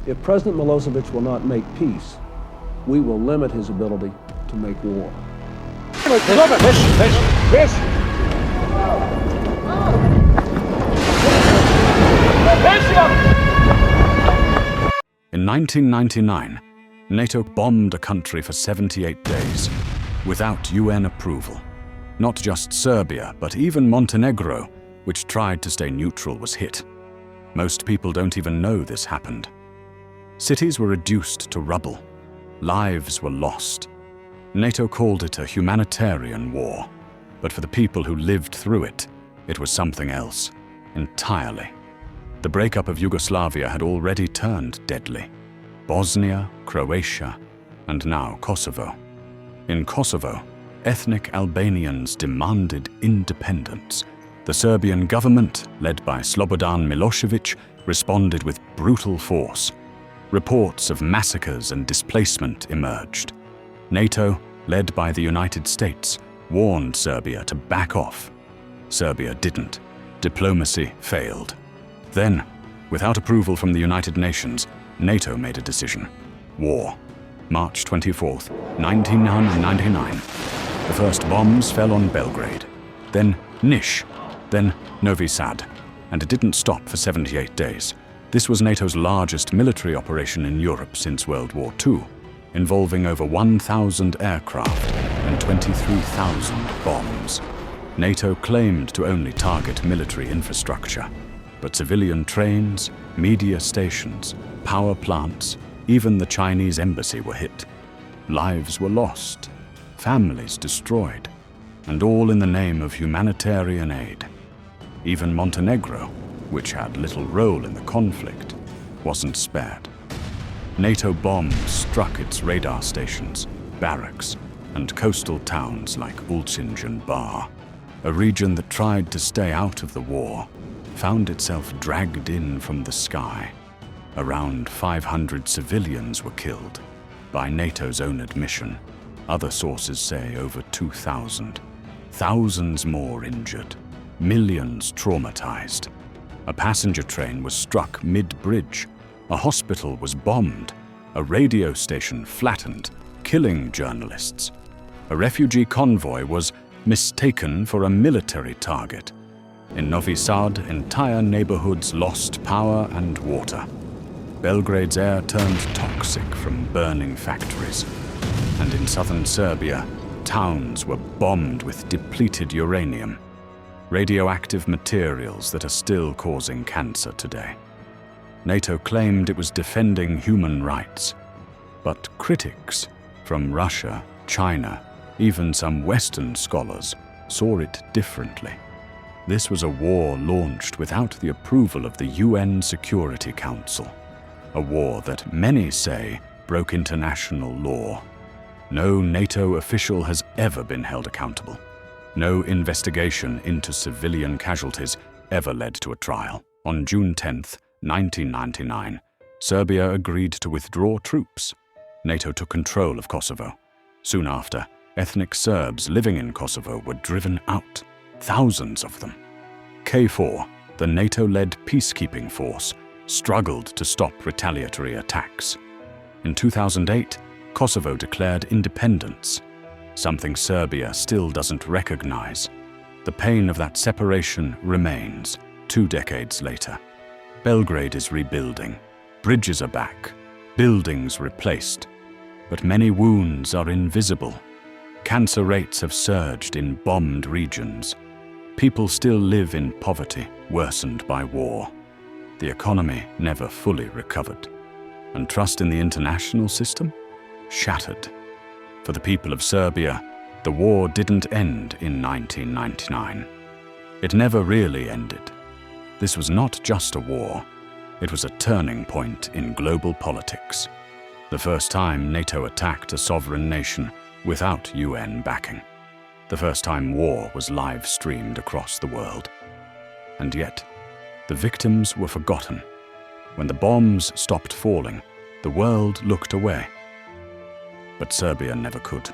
If President Milosevic will not make peace, we will limit his ability to make war. In 1999, NATO bombed a country for 78 days without UN approval. Not just Serbia, but even Montenegro, which tried to stay neutral, was hit. Most people don't even know this happened. Cities were reduced to rubble. Lives were lost. NATO called it a humanitarian war, but for the people who lived through it, it was something else entirely. The breakup of Yugoslavia had already turned deadly. Bosnia, Croatia, and now Kosovo. In Kosovo, ethnic Albanians demanded independence. The Serbian government, led by Slobodan Milosevic, responded with brutal force. Reports of massacres and displacement emerged. NATO, led by the United States, warned Serbia to back off. Serbia didn't. Diplomacy failed. Then, without approval from the United Nations, NATO made a decision. War. March 24th, 1999. The first bombs fell on Belgrade, then Niš, then Novi Sad, and it didn't stop for 78 days. This was NATO's largest military operation in Europe since World War II, involving over 1,000 aircraft and 23,000 bombs. NATO claimed to only target military infrastructure, but civilian trains, media stations, power plants, even the Chinese embassy were hit. Lives were lost, families destroyed, and all in the name of humanitarian aid. Even Montenegro, which had little role in the conflict, wasn't spared. NATO bombs struck its radar stations, barracks, and coastal towns like Ulcinj and Bar. A region that tried to stay out of the war found itself dragged in from the sky. Around 500 civilians were killed, by NATO's own admission. Other sources say over 2,000. Thousands more injured, millions traumatized. A passenger train was struck mid-bridge. A hospital was bombed. A radio station flattened, killing journalists. A refugee convoy was mistaken for a military target. In Novi Sad, entire neighborhoods lost power and water. Belgrade's air turned toxic from burning factories. And in southern Serbia, towns were bombed with depleted uranium, radioactive materials that are still causing cancer today. NATO claimed it was defending human rights, but critics from Russia, China, even some Western scholars saw it differently. This was a war launched without the approval of the UN Security Council, a war that many say broke international law. No NATO official has ever been held accountable. No investigation into civilian casualties ever led to a trial. On June 10th, 1999, Serbia agreed to withdraw troops. NATO took control of Kosovo. Soon after, ethnic Serbs living in Kosovo were driven out, thousands of them. KFOR, the NATO-led peacekeeping force, struggled to stop retaliatory attacks. In 2008, Kosovo declared independence, something Serbia still doesn't recognize. The pain of that separation remains 2 decades later. Belgrade is rebuilding. Bridges are back, buildings replaced, but many wounds are invisible. Cancer rates have surged in bombed regions. People still live in poverty, worsened by war. The economy never fully recovered. And trust in the international system? Shattered. For the people of Serbia, the war didn't end in 1999. It never really ended. This was not just a war. It was a turning point in global politics. The first time NATO attacked a sovereign nation without UN backing. The first time war was live-streamed across the world. And yet, the victims were forgotten. When the bombs stopped falling, the world looked away. But Serbia never could.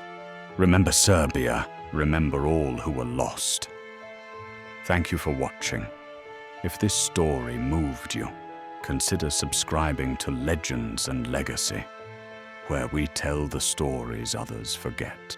Remember Serbia, remember all who were lost. Thank you for watching. If this story moved you, consider subscribing to Legends and Legacy, where we tell the stories others forget.